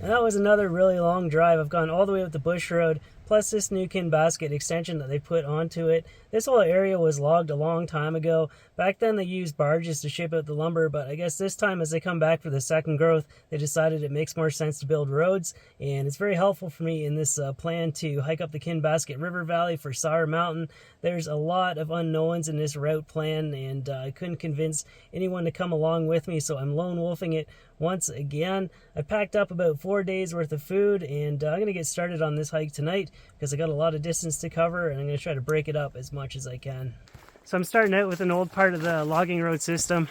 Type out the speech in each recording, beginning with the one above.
And that was another really long drive. I've gone all the way up the Bush Road, plus this new Kinbasket extension that they put onto it. This whole area was logged a long time ago. Back then they used barges to ship out the lumber, but I guess this time as they come back for the second growth, they decided it makes more sense to build roads, and it's very helpful for me in this plan to hike up the Kinbasket River Valley for Tsar Mountain. There's a lot of unknowns in this route plan, and I couldn't convince anyone to come along with me, so I'm lone wolfing it once again. I packed up about 4 days worth of food, and I'm going to get started on this hike tonight because I got a lot of distance to cover, and I'm going to try to break it up as much as I can. So I'm starting out with an old part of the logging road system.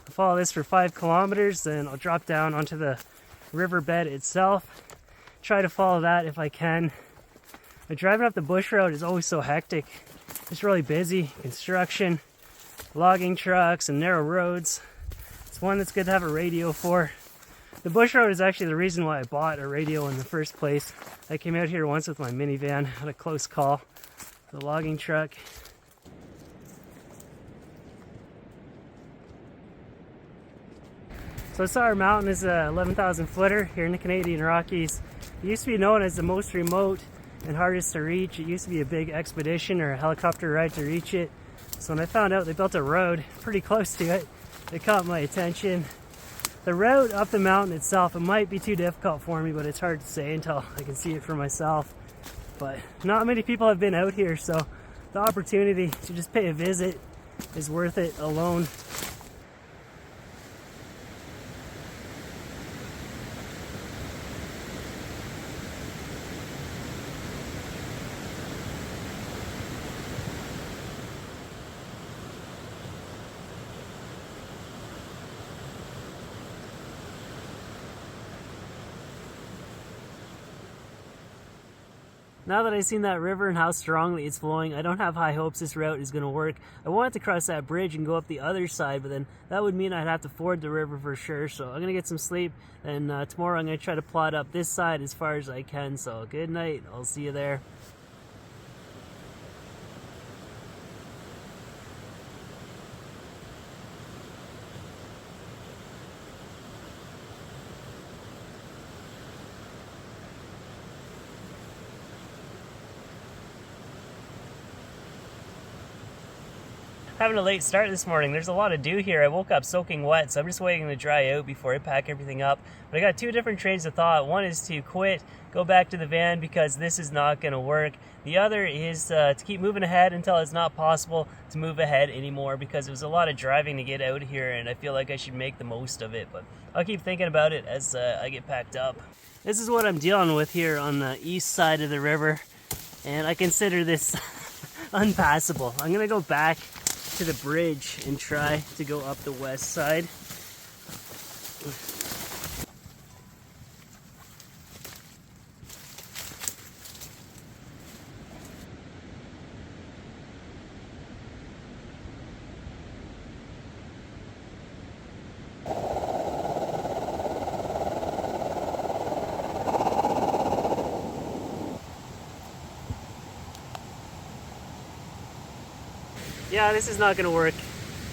I'll follow this for 5 kilometers, then I'll drop down onto the riverbed itself. Try to follow that if I can. But driving up the bush road is always so hectic. It's really busy, construction, logging trucks, and narrow roads. It's one that's good to have a radio for. The bush road is actually the reason why I bought a radio in the first place. I came out here once with my minivan, had a close call with a logging truck. So Tsar Mountain is a 11,000 footer here in the Canadian Rockies. It used to be known as the most remote and hardest to reach. It used to be a big expedition or a helicopter ride to reach it. So when I found out they built a road pretty close to it, it caught my attention. The route up the mountain itself, it might be too difficult for me, but it's hard to say until I can see it for myself. But not many people have been out here, so the opportunity to just pay a visit is worth it alone. Now that I've seen that river and how strongly it's flowing, I don't have high hopes this route is going to work. I wanted to cross that bridge and go up the other side, but then that would mean I'd have to ford the river for sure. So I'm going to get some sleep, and tomorrow I'm going to try to plot up this side as far as I can. So good night. I'll see you there. Having a late start this morning. There's a lot of dew here. I woke up soaking wet, so I'm just waiting to dry out before I pack everything up. But I got 2 different trains of thought. One is to quit, go back to the van because this is not going to work. The other is to keep moving ahead until it's not possible to move ahead anymore, because it was a lot of driving to get out here and I feel like I should make the most of it. But I'll keep thinking about it as I get packed up. This is what I'm dealing with here on the east side of the river, and I consider this unpassable. I'm going to go back to the bridge and try to go up the west side. Yeah, this is not going to work.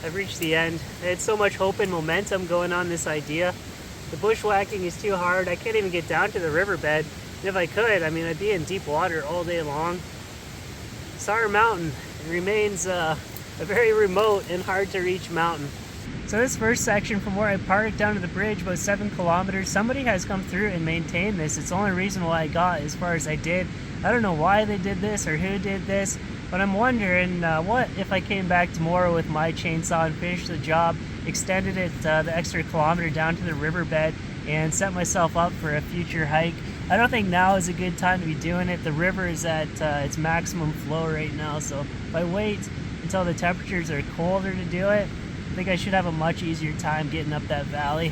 I've reached the end. I had so much hope and momentum going on this idea. The bushwhacking is too hard. I can't even get down to the riverbed. And if I could, I mean, I'd be in deep water all day long. Tsar Mountain remains a very remote and hard to reach mountain. So this first section from where I parked down to the bridge, about 7 kilometers, somebody has come through and maintained this. It's the only reason why I got as far as I did. I don't know why they did this or who did this, but I'm wondering what if I came back tomorrow with my chainsaw and finished the job, extended it the extra kilometer down to the riverbed, and set myself up for a future hike. I don't think now is a good time to be doing it. The river is at its maximum flow right now, so if I wait until the temperatures are colder to do it, I think I should have a much easier time getting up that valley.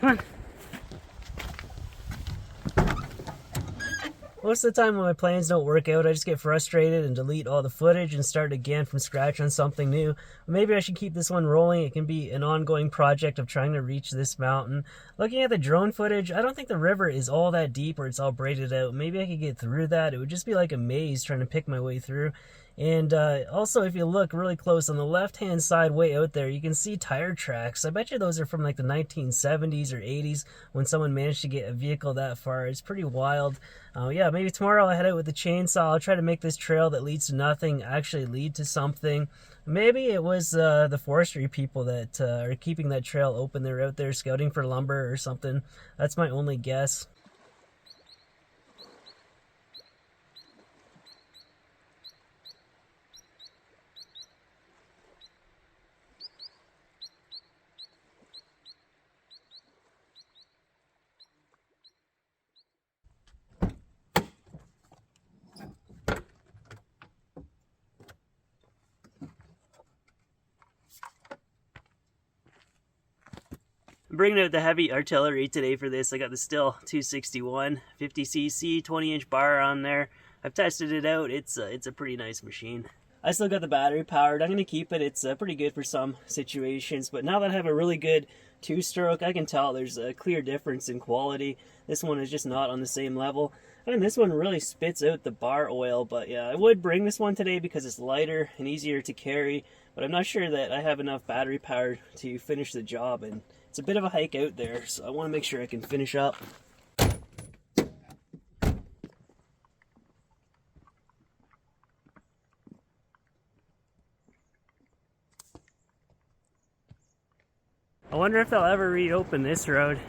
Come on. Most of the time when my plans don't work out, I just get frustrated and delete all the footage and start again from scratch on something new. Maybe I should keep this one rolling. It can be an ongoing project of trying to reach this mountain. Looking at the drone footage, I don't think the river is all that deep or it's all braided out. Maybe I could get through that. It would just be like a maze trying to pick my way through. And also, if you look really close on the left-hand side way out there, you can see tire tracks. I bet you those are from like the 1970s or 80s when someone managed to get a vehicle that far. It's pretty wild. Yeah, maybe tomorrow I'll head out with the chainsaw. I'll try to make this trail that leads to nothing actually lead to something. Maybe it was the forestry people that are keeping that trail open. They're out there scouting for lumber or something. That's my only guess. I'm bringing out the heavy artillery today for this. I got the Stihl 261, 50cc, 20-inch bar on there. I've tested it out. It's a pretty nice machine. I still got the battery powered. I'm going to keep it. It's pretty good for some situations. But now that I have a really good two-stroke, I can tell there's a clear difference in quality. This one is just not on the same level. I mean, this one really spits out the bar oil. But yeah, I would bring this one today because it's lighter and easier to carry. But I'm not sure that I have enough battery power to finish the job. And it's a bit of a hike out there, so I want to make sure I can finish up. I wonder if they'll ever reopen this road.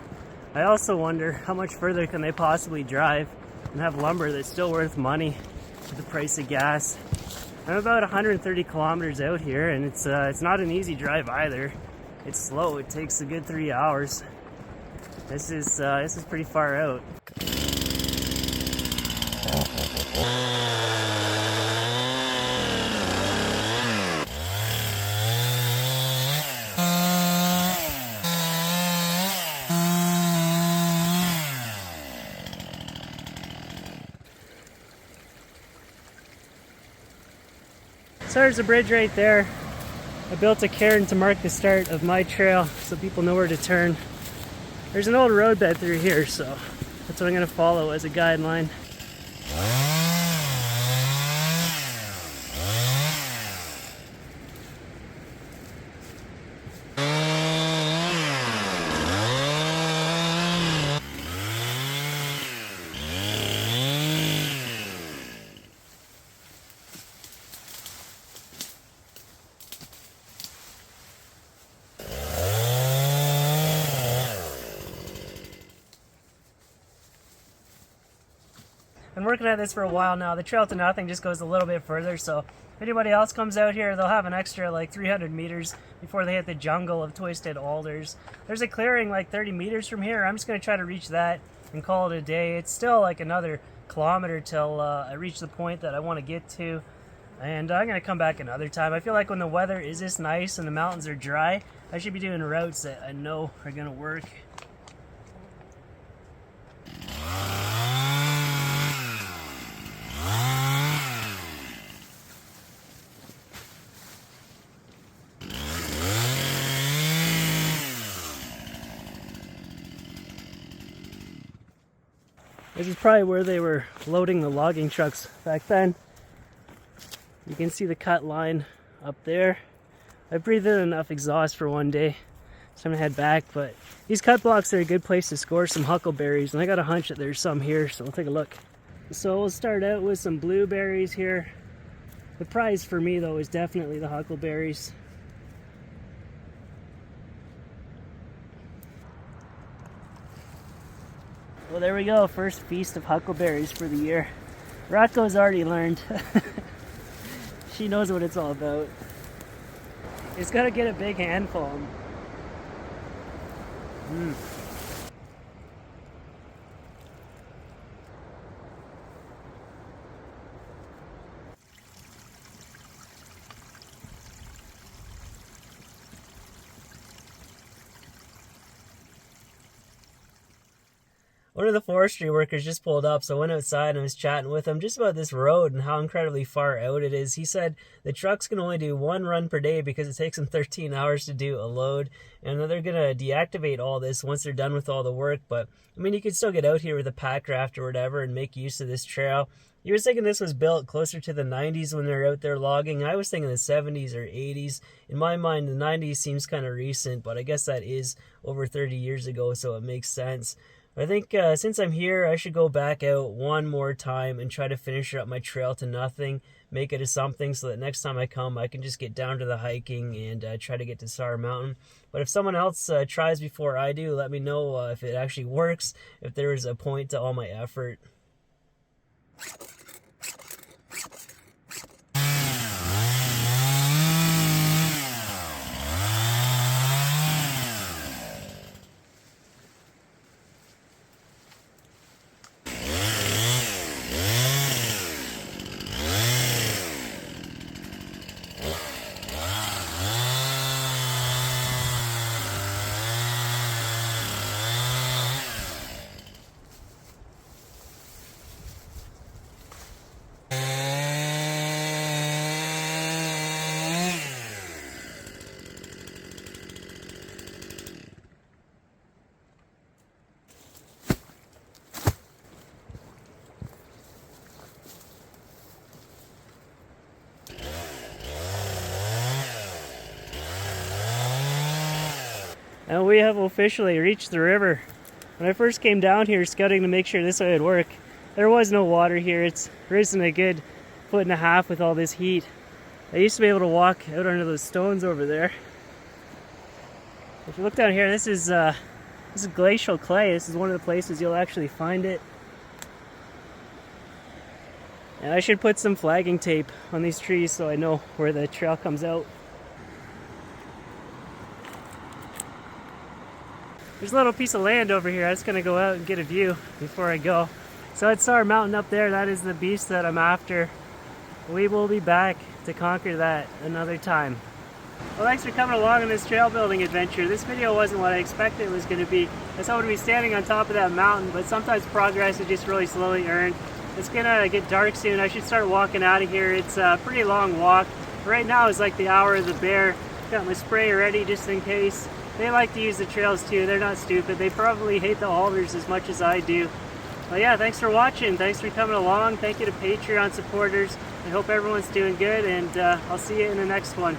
I also wonder how much further can they possibly drive and have lumber that's still worth money with the price of gas. I'm about 130 kilometers out here, and it's not an easy drive either. It's slow. It takes a good 3 hours. This is pretty far out. So there's a bridge right there. I built a cairn to mark the start of my trail so people know where to turn. There's an old roadbed through here, so that's what I'm going to follow as a guideline. Been working at this for a while now. The trail to nothing just goes a little bit further, so if anybody else comes out here, they'll have an extra like 300 meters before they hit the jungle of twisted alders. There's a clearing like 30 meters from here. I'm just going to try to reach that and call it a day. It's still like another kilometer till I reach the point that I want to get to, and I'm going to come back another time. I feel like when the weather is this nice and the mountains are dry, I should be doing routes that I know are going to work. This is probably where they were loading the logging trucks back then. You can see the cut line up there. I breathed in enough exhaust for one day, so I'm gonna head back, but these cut blocks are a good place to score some huckleberries, and I got a hunch that there's some here, so we'll take a look. So we'll start out with some blueberries here. The prize for me though is definitely the huckleberries. Well, there we go, first feast of huckleberries for the year. Rocco's already learned. She knows what it's all about. It's gotta get a big handful. One of the forestry workers just pulled up, so I went outside and was chatting with him just about this road and how incredibly far out it is. He said the trucks can only do one run per day because it takes them 13 hours to do a load, and they're going to deactivate all this once they're done with all the work. But I mean, you can still get out here with a pack raft or whatever and make use of this trail. You were thinking this was built closer to the 90s when they're out there logging. I was thinking the 70s or 80s. In my mind, the 90s seems kind of recent, but I guess that is over 30 years ago, so it makes sense. I think since I'm here, I should go back out one more time and try to finish up my trail to nothing, make it a something, so that next time I come, I can just get down to the hiking and try to get to Tsar Mountain. But if someone else tries before I do, let me know if it actually works, if there is a point to all my effort. And we have officially reached the river. When I first came down here scouting to make sure this would work, there was no water here. It's risen a good 1.5 feet with all this heat. I used to be able to walk out under those stones over there. If you look down here, this is glacial clay. This is one of the places you'll actually find it. And I should put some flagging tape on these trees so I know where the trail comes out. There's a little piece of land over here. I'm just going to go out and get a view before I go. So it's Tsar Mountain up there. That is the beast that I'm after. We will be back to conquer that another time. Well, thanks for coming along on this trail building adventure. This video wasn't what I expected it was going to be. I was hoping to be standing on top of that mountain, but sometimes progress is just really slowly earned. It's going to get dark soon. I should start walking out of here. It's a pretty long walk. Right now is like the hour of the bear. Got my spray ready just in case. They like to use the trails too. They're not stupid. They probably hate the alders as much as I do. Well, yeah, thanks for watching. Thanks for coming along. Thank you to Patreon supporters. I hope everyone's doing good, and I'll see you in the next one.